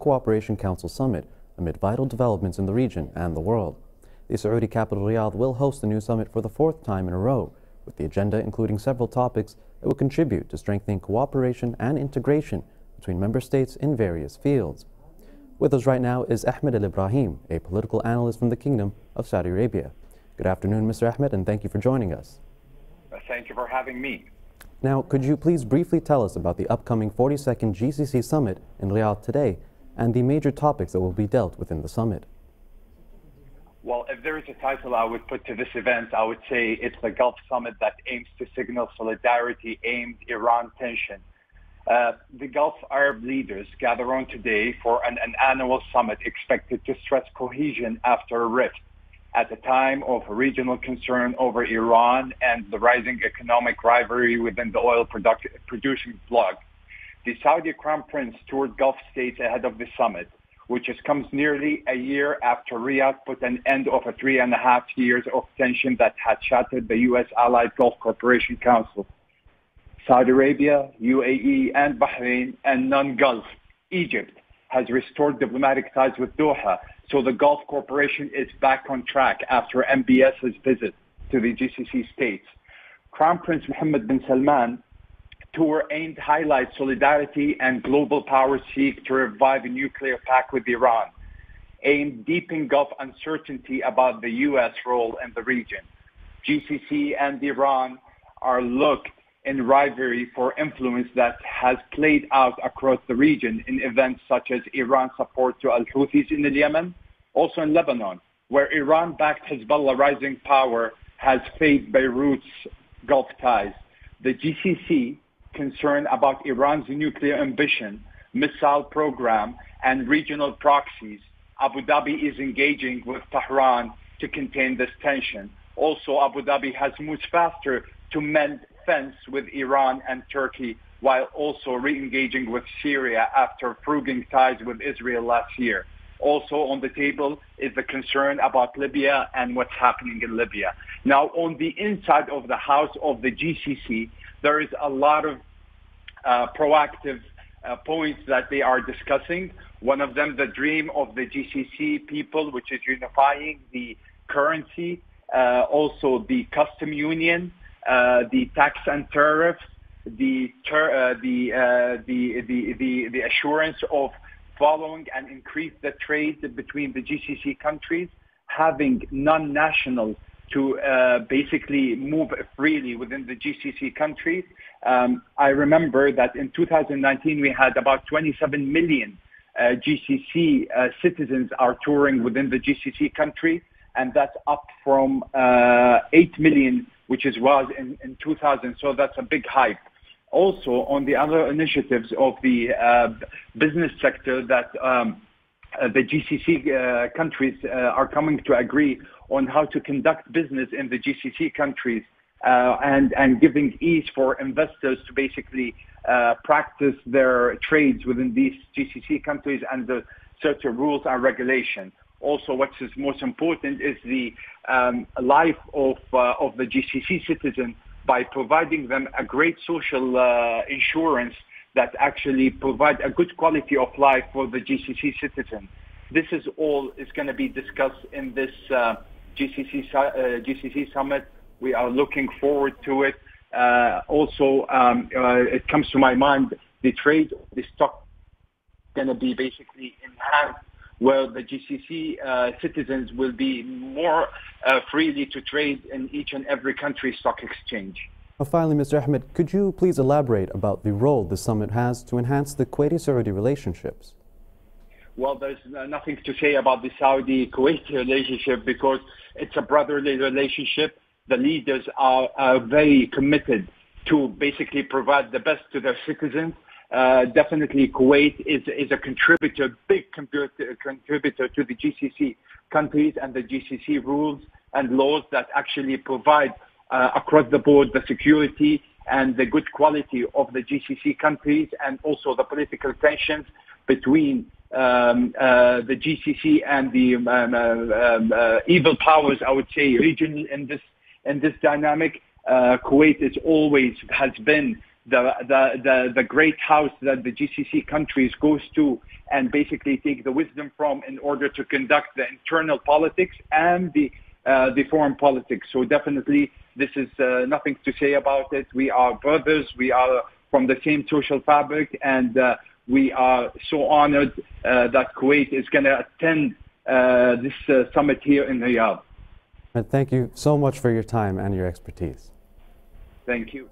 Cooperation Council Summit amid vital developments in the region and the world. The Saudi capital Riyadh will host the new summit for the fourth time in a row, with the agenda including several topics that will contribute to strengthening cooperation and integration between member states in various fields. With us right now is Ahmed Al Ibrahim, a political analyst from the Kingdom of Saudi Arabia. Good afternoon, Mr. Ahmed, and thank you for joining us. Thank you for having me. Now, could you please briefly tell us about the upcoming 42nd GCC Summit in Riyadh today and the major topics that will be dealt within the summit? Well, if there is a title I would put to this event, I would say it's the Gulf Summit that aims to signal solidarity aimed Iran tension. The Gulf Arab leaders gather on today for an annual summit expected to stress cohesion after a rift at a time of regional concern over Iran and the rising economic rivalry within the oil producing bloc. The Saudi Crown Prince toured Gulf states ahead of the summit, which comes nearly a year after Riyadh put an end of 3.5 years of tension that had shattered the U.S.-allied Gulf Cooperation Council. Saudi Arabia, UAE, and Bahrain, and non-Gulf, Egypt, has restored diplomatic ties with Doha, so the Gulf Cooperation is back on track after MBS's visit to the GCC states. Crown Prince Mohammed bin Salman tour aimed to highlight solidarity and global powers seek to revive a nuclear pact with Iran, aimed deepening Gulf uncertainty about the U.S. role in the region. GCC and Iran are looked in rivalry for influence that has played out across the region in events such as Iran's support to al-Houthis in Yemen, also in Lebanon, where Iran-backed Hezbollah rising power has faced Beirut's Gulf ties. The GCC, concerned about Iran's nuclear ambition, missile program, and regional proxies, Abu Dhabi is engaging with Tehran to contain this tension. Also, Abu Dhabi has moved faster to mend fence with Iran and Turkey, while also re-engaging with Syria after proving ties with Israel last year. Also on the table is the concern about Libya and what's happening in Libya. Now, on the inside of the house of the GCC, there is a lot of proactive points that they are discussing. One of them, the dream of the GCC people, which is unifying the currency, also the custom union, the tax and tariffs, the assurance of following and increase the trade between the GCC countries, having non-nationals to basically move freely within the GCC countries. I remember that in 2019 we had about 27 million GCC citizens are touring within the GCC countries, and that's up from 8 million, which was in 2000. So that's a big hype. Also, on the other initiatives of the business sector that the GCC countries are coming to agree on how to conduct business in the GCC countries and giving ease for investors to basically practice their trades within these GCC countries and the certain rules and regulation. Also, what is most important is the life of the GCC citizen by providing them a great social insurance that actually provide a good quality of life for the GCC citizen. This is all is going to be discussed in this GCC summit. We are looking forward to it. Also, it comes to my mind the trade, the stock, going to be basically enhanced, where the GCC citizens will be more freely to trade in each and every country's stock exchange. Finally, Mr. Ahmed, could you please elaborate about the role the summit has to enhance the Kuwaiti-Saudi relationships? Well, there's nothing to say about the Saudi-Kuwaiti relationship because it's a brotherly relationship. The leaders are very committed to basically provide the best to their citizens. Definitely Kuwait is a contributor, big contributor to the GCC countries and the GCC rules and laws that actually provide across the board the security and the good quality of the GCC countries, and also the political tensions between the GCC and the evil powers, I would say, region in this dynamic. Kuwait has been the great house that the GCC countries goes to and basically take the wisdom from in order to conduct the internal politics and the foreign politics. So definitely this is nothing to say about it. We are brothers. We are from the same social fabric, and we are so honored that Kuwait is going to attend this summit here in Riyadh. And thank you so much for your time and your expertise. Thank you.